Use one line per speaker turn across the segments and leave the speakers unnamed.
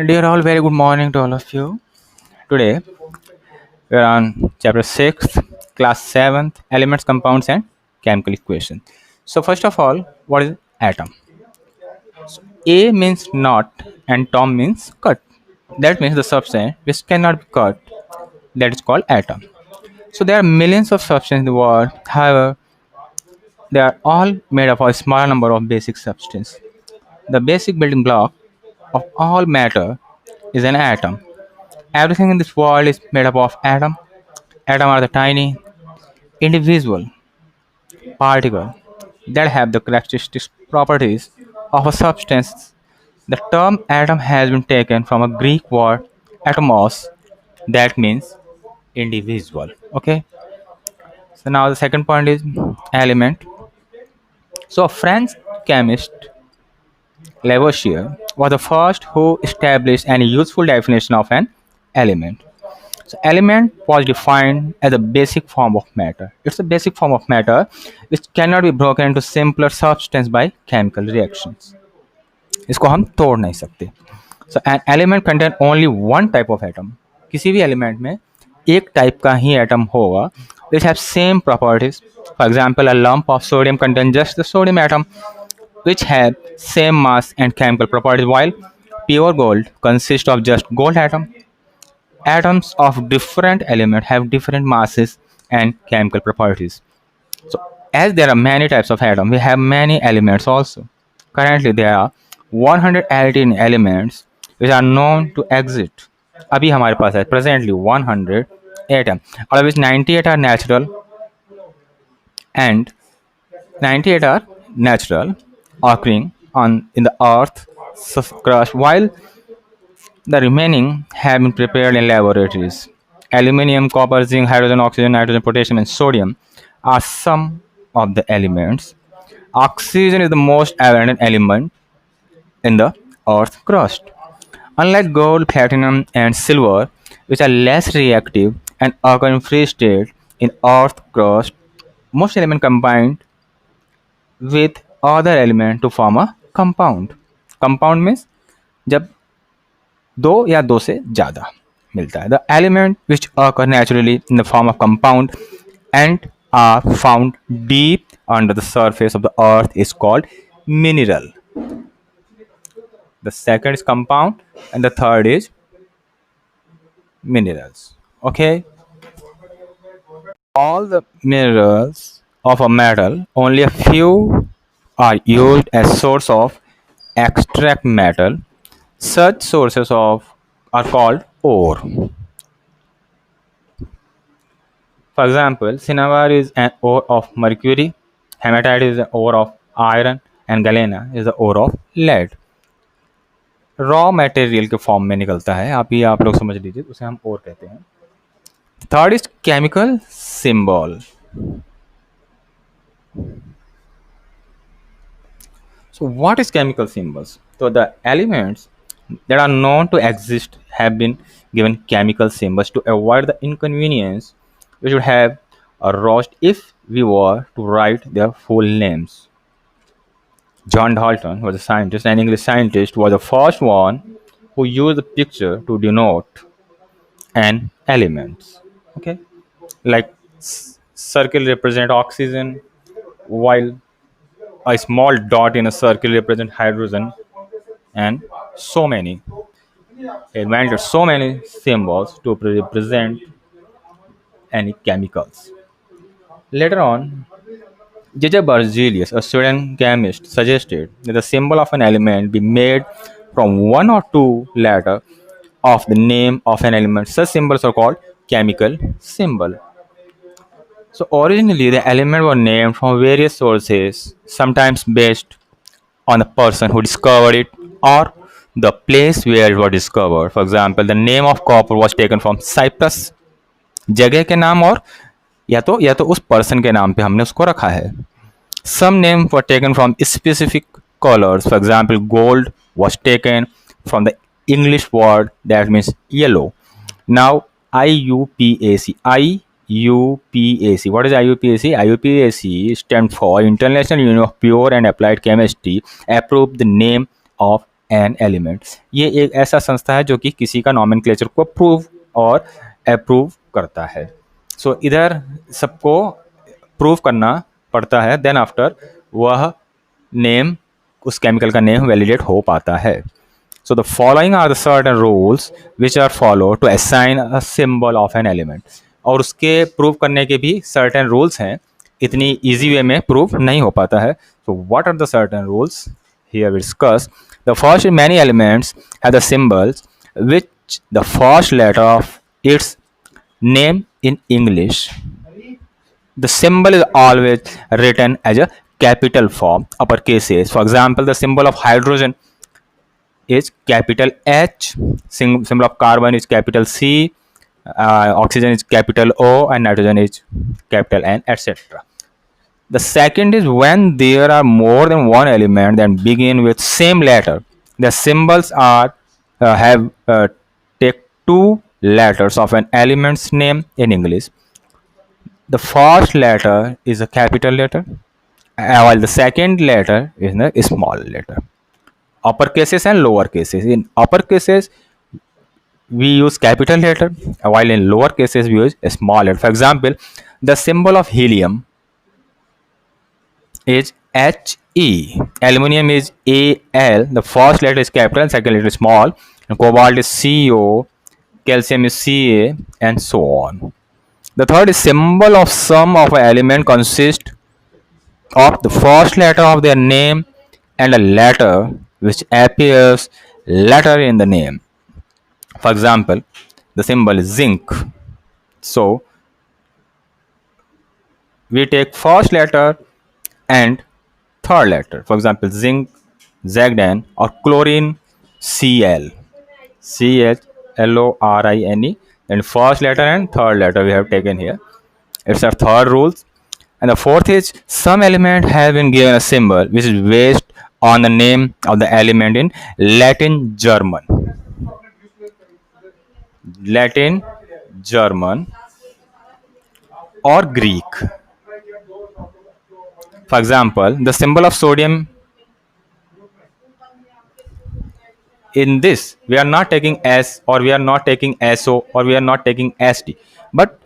Dear all, very good morning to all of you. Today we are on chapter 6th, class 7th, elements, compounds, and chemical equations. So, first of all, what is atom? A means not and tom means cut. That means the substance which cannot be cut, that is called atom. So, there are millions of substances in the world, however, they are all made up of a small number of basic substances. The basic building block of all matter is an atom. Everything in this world is made up of atom. Atoms are the tiny individual particles that have the characteristic properties of a substance. The term atom has been taken from a Greek word atomos, that means individual. Okay, so now the second point is element. So, a French chemist Lavoisier was the first who established any useful definition of an element. So element was defined as a basic form of matter. It's a basic form of matter which cannot be broken into simpler substance by chemical reactions. इसको हम तोड़ नहीं सकते. So an element contain only one type of atom. किसी भी element में एक type का ही atom होगा which have same properties. For example, a lump of sodium contains just the sodium atom which have same mass and chemical properties, while pure gold consists of just gold atom. Atoms of different elements have different masses and chemical properties. So, as there are many types of atoms, we have many elements also. Currently, there are 118 elements which are known to exist. अभी हमारे पास है presently 100 atoms, out of which 98 are natural and 98 are natural, occurring on in the earth crust, while the remaining have been prepared in laboratories. Aluminium, copper, zinc, hydrogen, oxygen, nitrogen, potassium, and sodium are some of the elements. Oxygen is the most abundant element in the Earth's crust. Unlike gold, platinum, and silver, which are less reactive and occur in free state in Earth's crust, most elements combine with other elements to form a compound. Compound means जब दो या दो से ज़्यादा मिलता है. The element which occur naturally in the form of compound and are found deep under the surface of the earth is called mineral. The second is compound and the third is minerals. Okay, all the minerals of a metal, only a few are used as source of extract metal. Such sources of are called ore. For example, cinnabar is an ore of mercury, hematite is an ore of iron, and galena is the ore of lead. Raw material के form में निकलता है, आप लोग समझ लीजिए, उसे हम ओर कहते हैं. Third is chemical symbol. So what is chemical symbols? So the elements that are known to exist have been given chemical symbols to avoid the inconvenience we should have aroused if we were to write their full names. John Dalton was a scientist, an English scientist, was the first one who used the picture to denote an element. Okay, like circle represent oxygen, while a small dot in a circle represent hydrogen, and so many. He invented so many symbols to represent any chemicals. Later on, J.J. Berzelius, a Swedish chemist, suggested that the symbol of an element be made from one or two letters of the name of an element. Such symbols are called chemical symbol. So originally, the elements were named from various sources, sometimes based on the person who discovered it or the place where it was discovered. For example, the name of copper was taken from Cyprus. जगह के नाम और या तो उस person के नाम पे हमने उसको रखा है. Some names were taken from specific colors. For example, gold was taken from the English word that means yellow. Now, IUPAC. IUPAC. What is IUPAC? IUPAC stands for International Union of Pure and Applied Chemistry. Approved the name of an element. ये एक ऐसा संस्था है जो कि किसी का nomenclature को प्रूव और अप्रूव करता है। सो इधर सबको प्रूव करना पड़ता है, देन आफ्टर वह नेम, उस केमिकल का नेम वैलिडेट हो पाता है। So the following are the certain rules which are follow to assign a symbol of an element. और उसके प्रूव करने के भी सर्टेन रूल्स हैं, इतनी इजी वे में प्रूव नहीं हो पाता है। So what are the certain rules here we discuss? The first, many elements have the symbols which the first letter of its name in English. The symbol is always written as a capital form, uppercases. For example, the symbol of hydrogen is capital H, symbol of carbon is capital C, oxygen is capital O, and nitrogen is capital N, etc. The second is when there are more than one element that begin with same letter. The symbols are have take two letters of an element's name in English. The first letter is a capital letter, while the second letter is a small letter. Upper cases and lower cases. In upper cases, we use capital letter, while in lower cases we use a small letter. For example, the symbol of helium is He. Aluminium is Al. The first letter is capital, second letter is small. And cobalt is Co. Calcium is Ca, and so on. The third is symbol of sum of an element consists of the first letter of their name and a letter which appears later in the name. For example, the symbol is zinc. So we take first letter and third letter. For example, zinc, Zagdan, or chlorine, Cl. Chlorine. And first letter and third letter we have taken here. It's our third rule. And the fourth is some element have been given a symbol which is based on the name of the element in Latin, German, or Greek. For example, the symbol of sodium, in this we are not taking S, or we are not taking SO, or we are not taking ST, but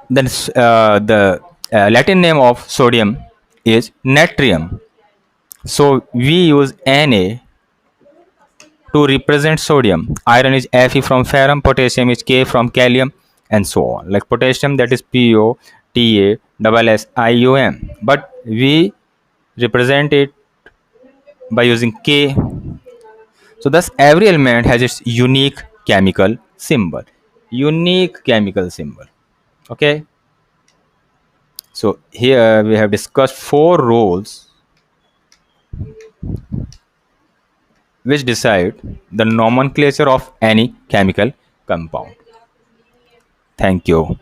then the Latin name of sodium is natrium. So we use Na to represent sodium. Iron is Fe from ferrum, potassium is K from kalium, and so on. Like potassium, that is POTASSIUM, but we represent it by using K. So thus every element has its unique chemical symbol. Unique chemical symbol. Okay. So here we have discussed four rules which decide the nomenclature of any chemical compound. Thank you.